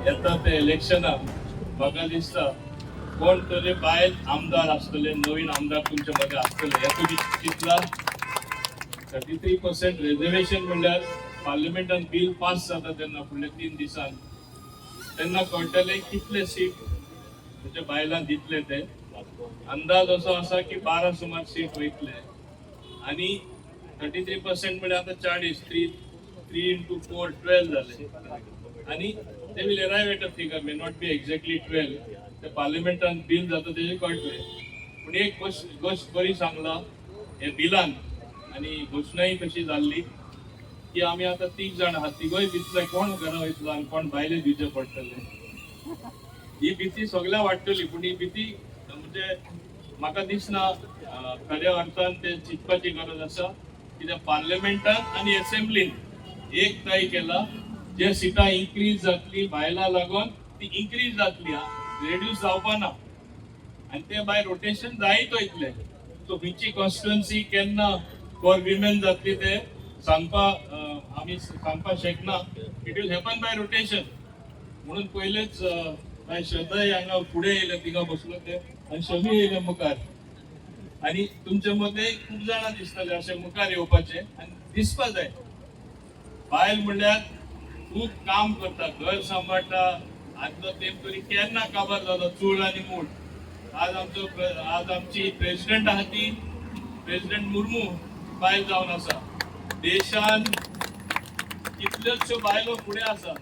येता ते इलेक्शनाक म्हाका दिसता कोण तरी बायल आमदार आसतले, नवीन आमदार तुमच्या मध्ये असतले. यातून कितला 33% रिझर्वेशन म्हणल्यार पार्लिमेंटान बिल पास जाता तेन्ना फुडल्या 3 दिसांन तेन्ना कळटले कितले सीट म्हणजे बायलांक दितले ते. अंदाज असो आसा की 12 सुमार सीट वयतले आणि 33% म्हणजे आता 40 3 into 4 12 झाले आणि ते will arrive at a figure may not be exactly 12. ते पार्लिमेंटान बिल जाता तेजे कळटले. पण एक गोष्ट बरी सांगला हे बिलान आणि घोषणाही कशी जाल्ली की आम्ही आता 3 जाण आहात, तिगोय दिसले कोण घरा वयतलो आणि कोण भायले दिवचे पडटले. ही भीती सगळ्या वाटतली. पण ही भीती म्हणजे म्हाका दिसना खऱ्या अर्थान ते चिंतपाची गरज आसा. कित्याक पार्लिमेंटान आणि असेंब्लीन एक तय केला जे सिटां इन्क्रीज जातली बायलां लागून ती इन्क्रीज जातली, रेड्यूस जावपा ना. आणि ते भायर रोटेशन जायत वयतले. सो खंयची कॉन्स्टिट्युएन्सी केन्ना फॉर विमेन जातली ते आम्ही सांगपा शकना. It will happen bye rotation. म्हणून पयलेच बाय श्रद्धा हांगा फुडें येयले, तिंगा बसलो ते आणि शमी येयले मुखार. आणि तुमच्या मध्ये खूप जाणां दिसतले असे मुखार येवपाचे आणि दिसपा जाय. बायल म्हणल्यार खूप काम करता, घर सांबाळटा. आजलो तेंप तरी केन्ना काबार जालो चूळ आणि मूठ. आज आमची प्रेसिडेंट आहा ती प्रेसिडेंट मुर्मू बायल जावन आसा. देशान कितल्योशो बायलो फुडें आसा,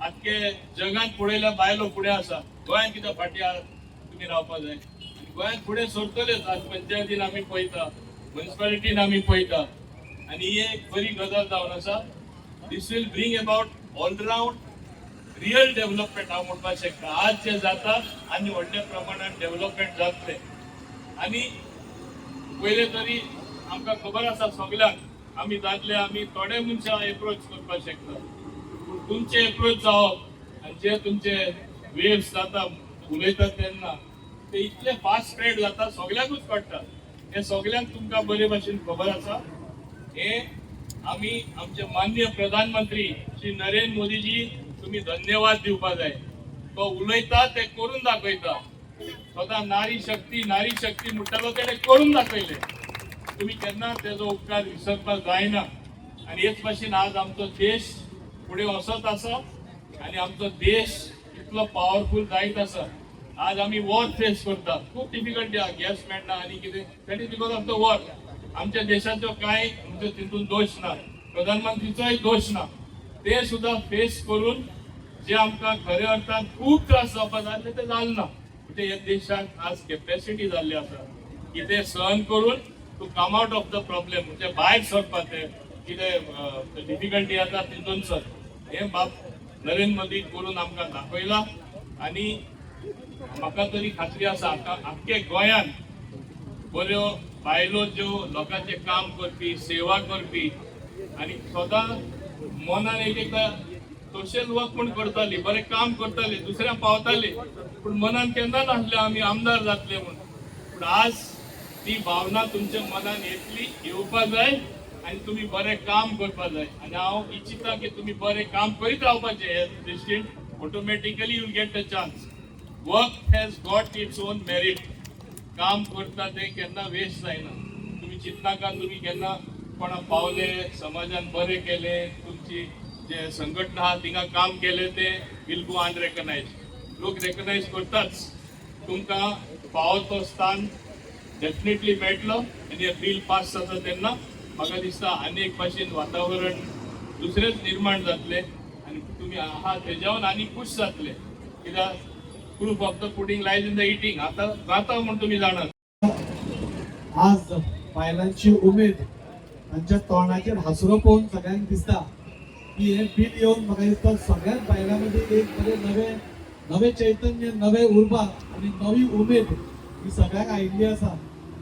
आख्खे जगात पळयल्या बायलो फुडें आसा. गोंयांत कितें फाटी तुमी रावपा जाय. गोंयांत फुडें सरतलेच. आज पंचायतीन आमी पळयता, म्युनिसिपालिटीन आमी पळयता आणि ही एक बरी गजाल जावन आसा. This will bring about all round real development हांव म्हणपाक शकता. आज जे जाता आनी व्हडल्या प्रमाणात डेव्हलपमेंट जातले. आणि पयले तरी आमकां खबर आसा सगळ्यांक आमी दादले आमी थोडे मनशां एप्रोच करपाक शकता. पूण तुमचे एप्रोच जावप आनी जे तुमचे वेव्स जाता उलयतात तेन्ना ते इतले फास्ट स्प्रेड जाता सगळ्यांकूच कळटा. हे सगळ्यांक तुमकां बरे भाशेन खबर आसा. हे आमी आमचे माननीय प्रधानमंत्री श्री नरेंद्र मोदीजी तुम्ही धन्यवाद दिवपा जाय. तो उलयता ते करून दाखयता. सदां नारी शक्ती म्हणटालो तेणे करून दाखयले. तुम्ही केन्ना तेजो उपकार विसरपाक जायना. आणि हेच भाशेन आज आमचो देश फुडें वचत आसा आणि आमचो देश इतलो पॉवरफुल जायत आसा. आज आमी वॉर फेस करता, खूप डिफिकल्टी आहा. गॅस मेळना आणि कितें that is because of the war. आमच्या देशाचो कांय म्हणजे तितून दोष ना, प्रधानमंत्रीचोय दोष ना. ते सुद्धा फेस करून जे आमकां खऱ्या अर्थान खूप त्रास जावपा जाय ते जालना. म्हणजे ह्या देशाक आज कॅपॅसिटी जाल्ली आसा की ते सहन करून to come out of the problem. म्हणजे भायर सरपा ते कितें डिफिकल्टी आसा तितून सर हे बाब नरेंद्र मोदी करून आमकां दाखयला. आणि म्हाका तरी खात्री आसा आख्खे गोंयान बऱ्यो बायलो ज्यो लोकांचे काम करपी, सेवा करपी आणि सदां मनान एकदा सोशल वर्क पण करताली, बरें काम करताले, दुसऱ्यांक पावताले. पूण मनान केन्ना नासले आमी आमदार जातले म्हणून. पूण आज ती भावना तुमच्या मनान येवपा जाय आणि तुम्ही बरें काम करपा जाय. आणि हांव इच्छिता की तुम्ही बरें काम करीत रावपाचें. हे दृश्टीन automatically you get the chance. Work has got its own merit. काम करता ते केन्ना वेस्ट जायना. तुम्ही चिंतनाका तुम्ही केन्ना कोणाक पावले, समाजान बरें केले, तुमची जे संघटना आहा तिंगा काम केले ते विल गो अनरेकग्नाइज. लोक रेकग्नाइज करताच. तुमकां पावो तो स्थान डेफिनेटली मेळटलो. आनी हे बिल पास जाता तेन्ना म्हाका दिसता अनेक भाशेन वातावरण दुसरेंच निर्माण जातले आनी तुमी आहात तेज्यावन आनी खुश जातले. कित्याक proof of the pudding lies in the eating. आता जाता म्हूण तुमी जाणात. आज बायलांची उमेद तांच्या तोंडाचेर हासरो पळोवन सगळ्यांक दिसता की हे बिल येवन म्हाका दिसता सगळ्याच बायलांमध्ये एक बरें नवे चैतन्य, नवे उर्बा आणि नवी उमेद ही सगळ्यांक आयिल्ली आसा.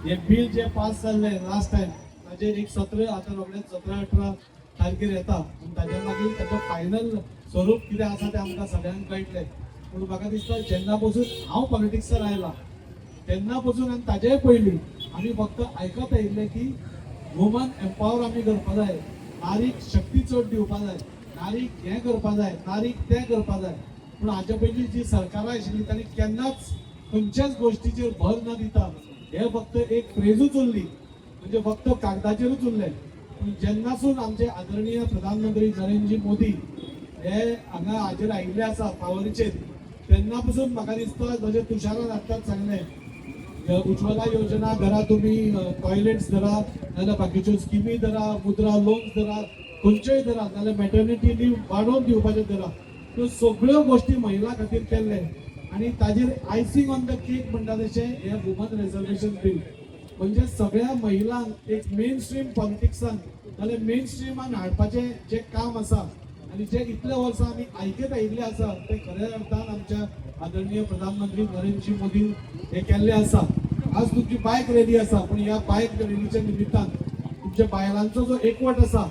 हे बिल जे पास जाल्ले लास्ट टायम ताजेर एक सत्र आता रोखडेच 17-18 तारखेर येता आनी ताज्या मागीर ताचें फायनल स्वरूप कितें आसा तें आमकां सगळ्यांक कळटलें. पूण म्हाका दिसता जेन्ना पासून हांव पॉलिटिक्सान आयला तेन्ना पासून आनी ताजेय पयलीं आमी फक्त आयकत आयिल्ले की वुमन एम्पावर आमी करपा जाय, नारीक शक्ती चड दिवपा जाय, नारीक हें करपा जाय, नारीक तें करपा जाय. पूण हाच्या पयलीं जी सरकारां आशिल्ली तांणी केन्नाच खंयच्याच गोश्टीचेर भर न दिता हे फक्त एक फ्रेजूच उरली, म्हणजे फक्त कागदाचेरूच उरले. पूण जेन्नासून आमचे आदरणीय प्रधानमंत्री नरेंद्रजी मोदी हे हांगा हाजेर आयिल्ले आसा पावरीचेर, तेन्ना पासून म्हाका दिसता जशें तुशारान आत्ताच सांगलें, उज्ज्वला योजना धरा, तुम्ही टॉयलेट्स धरा, नाजाल्यार बाकीच्यो स्किमी धरा, मुद्रा लोन्स धरा, खंयच्योय धरा, नाजाल्यार मॅटर्निटी लीव वाडोवन दिवपाचें धरा, त्यो सगळ्यो गोश्टी महिला खातीर केल्ले. आणि ताजेर आयसिंग ऑन द केक म्हणटा तशें हे वुमन रिजर्वेशन बील, म्हणजे सगळ्या महिलांक एक मेन स्ट्रीम पॉलिटिक्सान नाजाल्यार मेन स्ट्रीमान हाडपाचें जे काम आसा आणि जे इतले वर्सां आमी आयकत आयिल्ले आसा ते खऱ्या अर्थान आमच्या आदरणीय प्रधानमंत्री नरेंद्रजी मोदी हे केल्ले आसा. आज तुमची बायक रॅली आसा, पण ह्या बायक रॅलीच्या निमित्तान तुमच्या बायलांचो जो एकवट आसा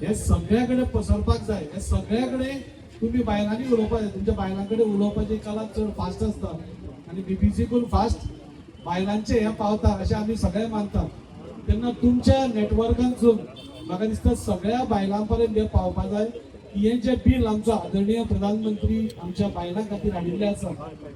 हे सगळ्या कडेन पसरपाक जाय. हे सगळ्या कडेन तुम्ही बायलांनी उलोवपाक जाय. तुमच्या बायलां कडेन उलोवपाची कला चड फास्ट आसता आणि बीबीसीकून फास्ट बायलांचे हे पावता अशें आमी सगळे मानतात. तेन्ना तुमच्या नेटवर्कांसून म्हाका दिसता सगळ्या बायलां पर्यंत हे पावपाक जाय की हे जे बिल आमचो आदरणीय प्रधानमंत्री आमच्या बायलां खातीर हाडिल्ले आसा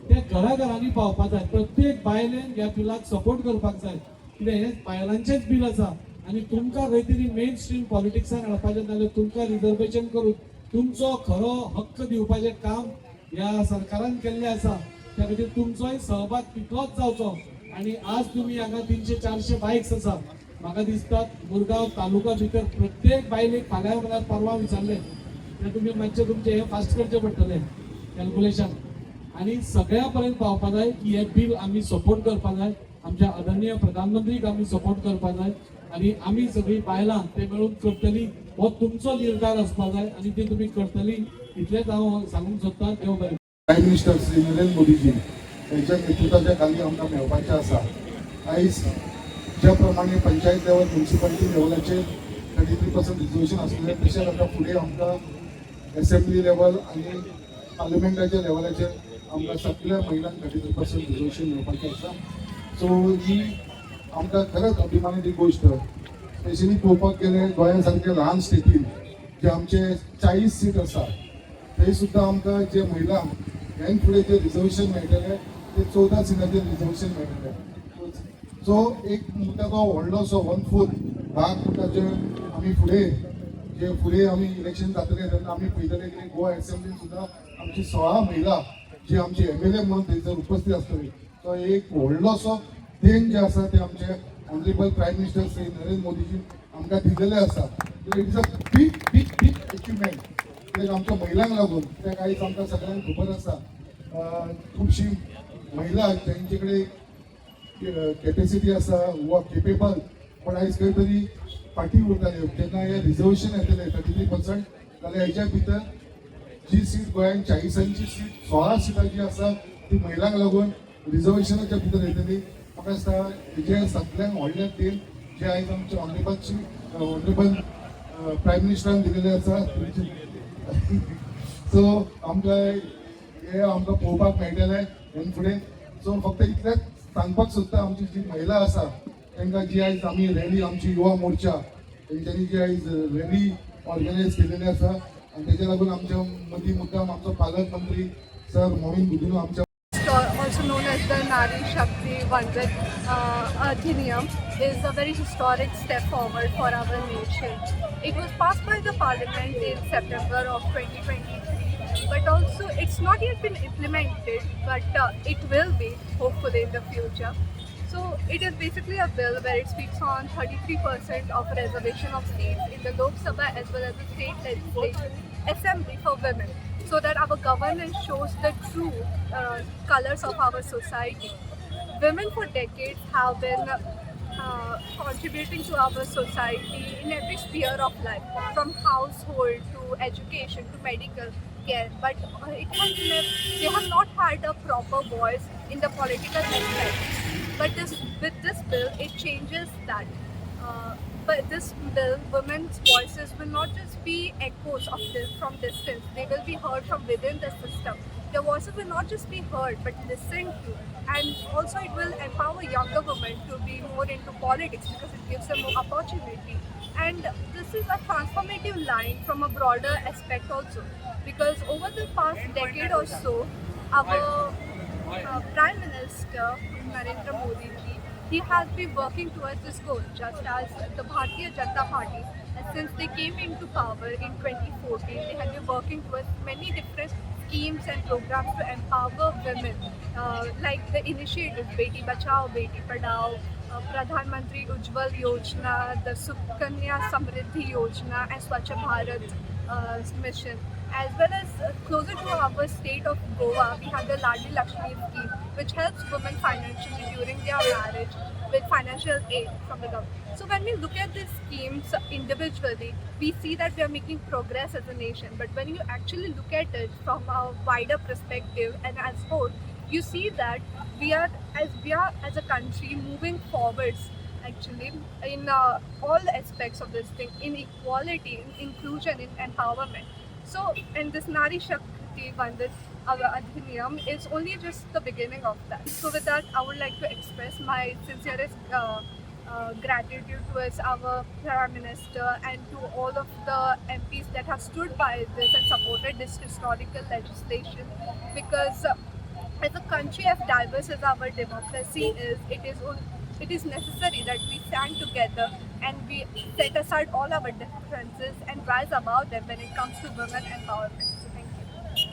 ते घराघरांनी पावपाक जाय. प्रत्येक बायलेन ह्या बिलाक सपोर्ट करपाक जाय, कित्याक हे बायलांचेच बिल आसा आणि तुमकां खंय तरी मेन स्ट्रीम पॉलिटिक्सान हाडपाचें, नाजाल्यार तुमकां रिजर्वेशन करून तुमचो खरो हक्क दिवपाचें काम ह्या सरकारान केल्लें आसा. त्या खातीर तुमचोय सहभाग तितलोच जावचो. आणि आज तुम्ही हांगा 300-400 बायक्स आसा, म्हाका दिसता मुरगांव तालुका भितर प्रत्येक बायलेक फाल्यां म्हळ्यार परवां विचारलें तें तुमी मातशें तुमचें हें फास्ट करचें पडटलें कॅल्क्युलेशन, आणि सगळ्या पर्यंत पावपाक जाय की हे बिल आमी सपोर्ट करपाक जाय. आमच्या आदरणीय प्रधानमंत्रीक आमी सपोर्ट करपाक जाय आणि आमी सगळीं बायलां ते मेळून करतली. हो तुमचो निर्धार आसपाक जाय आणि ते तुमी करतली, इतलेंच हांव सांगूंक सोदतां. देव बरें. प्राईम मिनिस्टर श्री नरेंद्र मोदीजी यांच्या नेतृत्वाच्या खाली आमकां मेळपाचें आसा. आयज ज्या प्रमाणे पंचायत लेवल म्युनिसिपालिटी लेवलाचेर 33% रिजर्वेशन आसलें, तशेंच आतां फुडें आमकां असेंब्ली लेवल आनी पार्लिमेंटाच्या लेवलाचेर आमकां सगळ्या महिलांक 33% रिजर्वेशन मेळपाचें आसा. सो ही आमकां खरेंच अभिमानाची गोश्ट. स्पेशली पळोवपाक गेल्यार गोंया सारक्या ल्हान स्टेटीन जे आमचे 40 सीट आसा थंय सुद्दां आमकां जे महिलांक ह्यान फुडें जे रिजर्वेशन मेळटलें ते 14 सीटाचेर रिजर्वेशन मेळटलें. सो एक म्हणटा तो व्हडलोसो 1/4 भाग म्हणटा जे आमी फुडें आमी इलेक्शन जातलें तेन्ना आमी पळयतले की गोवा असेंब्लीन सुद्दां आमची 16 महिला जी आमची MLA म्हणून थंयसर उपस्थित आसतली. तो एक व्हडलोसो देण जे आसा ते आमचे honourable prime minister Shri Narendra Modiji आमकां दिलेले आसा. It is a big big big achievement. कित्याक आमच्या महिलांक लागून कित्याक आयज आमकां सगळ्यांक खबर आसा खुबशी महिला तेंचे कडेन कॅपेसिटी आसा वा केपेबल, पण आयज खंय तरी फाटीं उरताल्यो. जेन्ना हे रिजर्वेशन येतलें 33% जाल्यार हेच्या भितर जी सीट गोंयांत 40ची सीट 16 सीटां जी आसा ती महिलांक लागून रिजर्वेशनाच्या भितर येतली. म्हाका दिसता हेजे सगळ्यांक व्हडलें देण जे आयज आमचे ऑनरेबल प्रायम मिनिस्टरान दिलेले आसा. सो आमकां हे आमकां पळोवपाक मेळटलें हे फुडें. सो फक्त इतलेंच सांगपाक सोदता आमची जी महिला आसा तांकां जी आयज आमी रॅली आमची युवा मोर्चा तेंच्यांनी जी आयज रॅली ऑर्गनायज केलेली आसा आनी तेच्या लागून आमच्या मदीं मुद्दाम आमचो पालक मंत्री सर मोमीन गुदिनो आमच्या also known as the Nari Shakti Vandan Adhiniyam, is a very historic step forward for our nation. It was passed by the Parliament in September of 2023, but also it's not yet been implemented, but it will be hopefully in the future. So it is basically a bill where it speaks on 33% of reservation of seats in the Lok Sabha as well as the state legislature assembly for women, so that our governance shows the true colors of our society. Women for decades have been contributing to our society in every sphere of life, from household to education to medical care, but they have not had a proper voice in the political aspect. But with this bill, it changes that. But this bill, women's voices will not just be echoes of this from distance. They will be heard from within the system. Their voices will not just be heard, but listened to. And also it will empower younger women to be more into politics because it gives them more opportunity. And this is a transformative line from a broader aspect also. Because over the past decade or also, our Prime Minister Narendra Modi ji, he has been working towards this goal, just as the Bharatiya Janata Party. And since they came into power in 2014, they have been working towards many different schemes and programs to empower women, like the initiatives Beti Bachao, Beti Padhao, Pradhan Mantri Ujjwal Yojana, the Sukanya Samriddhi Yojana, and Swachh Bharat mission. As well as closer to our state of Goa, we have the Ladli Lakshmi scheme, which helps women financially during their marriage with financial aid from the government. So when we look at these schemes individually, we see that we are making progress as a nation. But when you actually look at it from a wider perspective and as whole, you see that we are as a country moving forwards actually in all aspects of this thing, in equality, in inclusion, in empowerment. So, and this Nari Shakti Vandan Adhiniyam is only just the beginning of that. So, with that, I would like to express my sincerest gratitude towards our Prime Minister and to all of the MPs that have stood by this and supported this historical legislation, because as a country as diverse as our democracy is, it is necessary that we stand together and we set aside all our differences and rise above them when it comes to women empowerment. So thank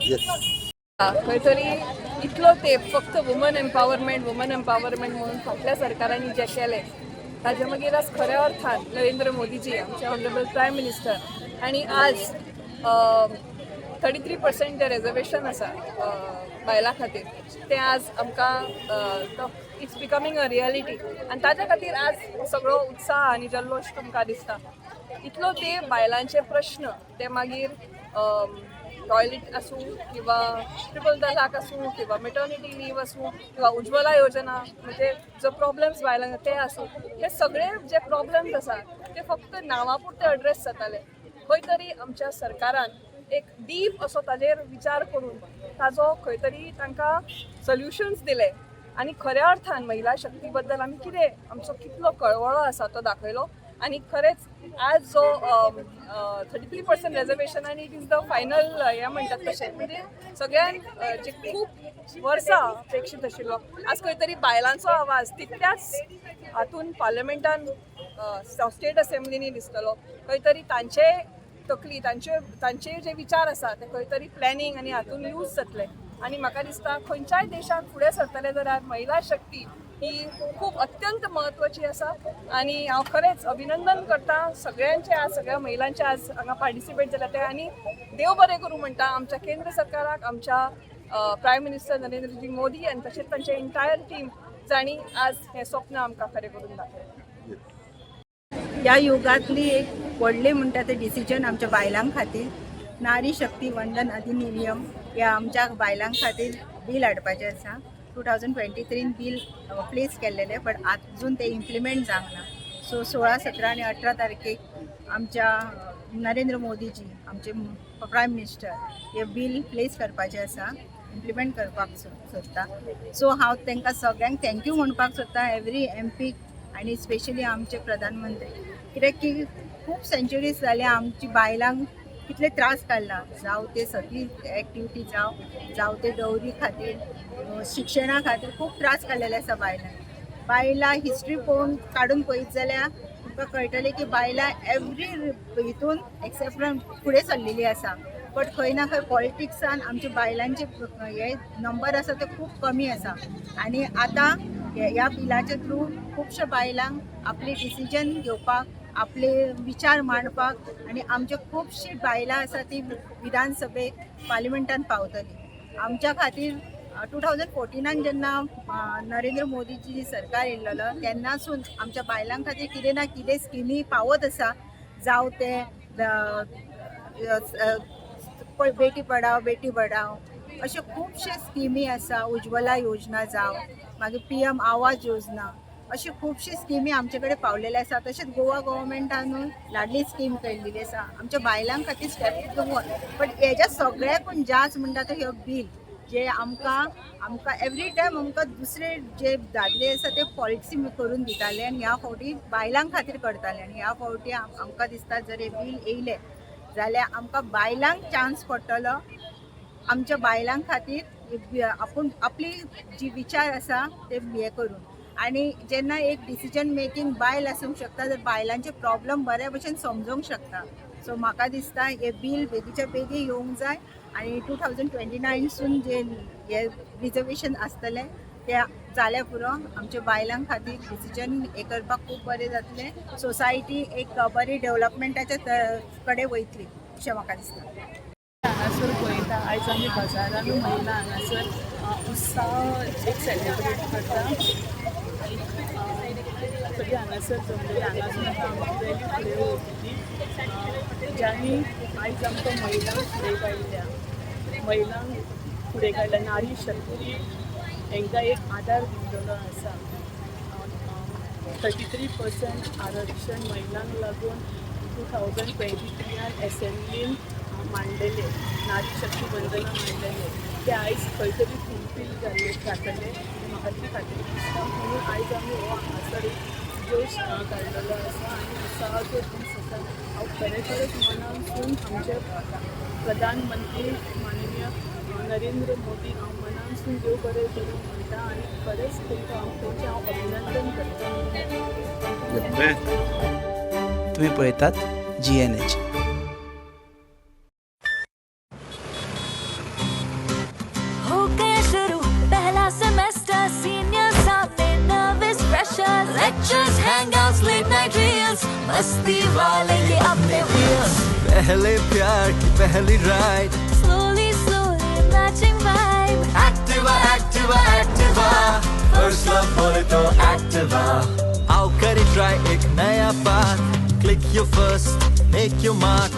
you. खंयतरी इतलो तेंप फक्त woman empowerment म्हणून फाटल्या सरकारांनी जे केलें ताजे मागीर आज खऱ्या अर्थान नरेंद्र मोदीजी आमचे ऑनरेबल प्रायम मिनिस्टर आनी आज 33% जे रिजर्वेशन आसा बायलां खातीर तें आज आमकां इट्स बिकमींग अ रियलिटी आनी ताज्या खातीर आज सगळो उत्साह आनी जल्लोश तुमकां दिसता. इतलो ते बायलांचे प्रश्न ते मागीर टॉयलेट आसूं किंवा ट्रिपल तलाक आसूं किंवा मेटर्निटी लीव आसूं किंवा उज्ज्वला योजना म्हणजे जो प्रॉब्लेम्स बायलांक ते आसूं, हे सगळे जे प्रॉब्लेम्स आसा ते फक्त नांवा पुरते एड्रेस जाताले. खंय तरी आमच्या सरकारान एक डीप असो ताजेर विचार करून ताजो खंय तरी तांकां सोल्युशन्स दिले आनी खऱ्या अर्थान महिला शक्ती बद्दल आमी कितें आमचो कितलो कळवळो आसा तो दाखयलो. आनी खरेंच आज जो 33% रिजर्वेशन आनी इट इज द फायनल हें म्हणटात तशें म्हणजे सगळ्यान जे खूब वर्सां अपेक्षीत आशिल्लो आज खंय तरी बायलांचो आवाज तितल्याच हातून पार्लमेंटान स्टेट असेंब्लीनी दिसतलो. खंय तरी तांचे तकली तांचे जे विचार आसा ते खंय तरी प्लॅनिंग आनी हातून यूज जातले. आनी म्हाका दिसता खंयच्याय देशाक फुडें सरतले जाल्यार महिला शक्ती ही खूब अत्यंत म्हत्वाची आसा. आनी हांव खरेंच अभिनंदन करता सगळ्यांचे आज सगळ्या महिलांचे आज हांगा पार्टिसिपेट जाल्या ते. आनी देव बरें करूं म्हणटा आमच्या केंद्र सरकाराक, आमच्या प्रायम मिनिस्टर नरेंद्रजी मोदी आनी तशेंच तांचे एंटायर टीम जाणी आज हें स्वप्न आमकां खरें करून दाखयलें. ह्या युगातली एक व्हडलें म्हणटा तें डिसिजन आमच्या बायलां खातीर नारी शक्ती वंदन अधिनियम हे आमच्या बायलां खातीर बील हाडपाचें आसा. 2023 बील प्लेस केल्लेलें बट अजून ते इम्प्लिमेंट जावंक ना. सो 16, 17 आनी 18 तारखेक आमच्या नरेंद्र मोदीजी आमचे प्रायम मिनिस्टर हे बील प्लेस करपाचें आसा, इम्प्लिमेंट करपाक सोदता. सो हांव तांकां सगळ्यांक थँक्यू म्हणपाक सोदता, एवरी MP आनी स्पेशली आमचे प्रधानमंत्री, कित्याक की खूब सेंच्युरीज जाल्या आमची बायलांक कितले त्रास काडला, जावं ते सगळी एक्टिविटी जावं ते डोवरी खातीर शिक्षणा खातीर खूब त्रास काडलेले आसा बायलां हिस्ट्री काडून पळयत जाल्यार तुमकां कळटलें की बायलां एवरी हितून एक्सेप्ट फुडें सरलेली आसा. बट खंय ना खंय पॉलिटिक्सान आमच्या बायलांचे हे नंबर आसा ते खूब कमी आसा. आनी आतां ह्या बिलाच्या थ्रू खुबश्या बायलांक आपले डिसिजन घेवपाक, आपले विचार मांडपाक आनी आमचे खुबशीं बायलां आसा ती विधानसभेक पार्लिमेंटान पावतली. आमच्या खातीर 2014 जेन्ना नरेंद्र मोदीजी सरकार येयल्लो तेन्नासून आमच्या बायलां खातीर कितें ना कितें स्किमी पावत आसा. जावं ते बेटी पढाओ बेटी बढाओ अशे खुबशे स्किमी आसा. उज्ज्वला योजना जावं मागीर PM आवाज योजना अशी खुबशी स्किमी आमचे कडेन पावलेले आसा. तशेंच गोवा गव्हर्मेंटानूय लाडली स्कीम काडिल्ली आसा आमच्या बायलां खातीर स्टेप टू वन. बट हेज्या सगळ्याकून जास्त म्हणटा तो ह्यो बील जे आमकां एवरी टायम आमकां दुसरे जे दादले आसा ते पॉलिसी करून दिताले आनी ह्या फावटी बायलां खातीर करताले. आनी ह्या फावटी आमकां दिसता जर हे बील येयले जाल्यार आमकां बायलांक चान्स पडटलो आमच्या बायलां खातीर आपूण आपली जी विचार आसा ते हे करून आणि जेन्ना एक डिसिजन मेकींग बायल आसूंक शकता तर बायलांचे प्रॉब्लेम बऱ्या भशेन समजूंक शकता. सो म्हाका दिसता हे बील बेगीच्या बेगी येवंक जाय आनी 2029सून जे हे रिजर्वेशन आसतले ते जाल्या पुरो आमच्या बायलां खातीर डिसिजन हे करपाक खूब बरें जातलें. सोसायटी एक बरी डेव्हलपमेंटाच्या कडेन वयतली अशें म्हाका दिसता. हांगासर पळयता आयज आमी बाजारान महिला हांगासर उत्सव एक सेलिब्रेट करता. सगळीं हांगासर जमलेली हांगासून आमची रॅली फुडें वयतली ज्यांनी आयज आमकां महिलांक फुडें काडल्या, महिलांक फुडें काडल्या. नारी शक्ती हांकां एक आदार दिल्लो आसा. 33% आरक्षण महिलांक लागून 2023 एसेंब्लीन मांडलेले, नारी शक्ती बंदना मांडलेले ते आयज खंय तरी फुलफील जातले म्हाका ती खात्री दिसता. म्हणून आयज आमी हो हांगासर एक जोश काडलेलो आसा आनी उत्सवाचो दीस आसा. हांव खरेंच मनासून आमचे प्रधानमंत्री माननीय नरेंद्र मोदी हांव मनासून देव बरें करूं म्हणटा आनी खरेंच तेंचें हांव अभिनंदन करता. तुम्ही पळयतात GNH. हो गया शुरू पहला सेमेस्टर, सीनियर सामने nervous pressure, lectures hangouts late night reels, मस्ती वाले ये अपने व्हील्स, पहले प्यार की पहली ride, slowly slowly matching vibe, Activa Activa Activa, first love बोले तो एक्टिवा. आओ करें ट्राई एक नया path, click your first, make your mark.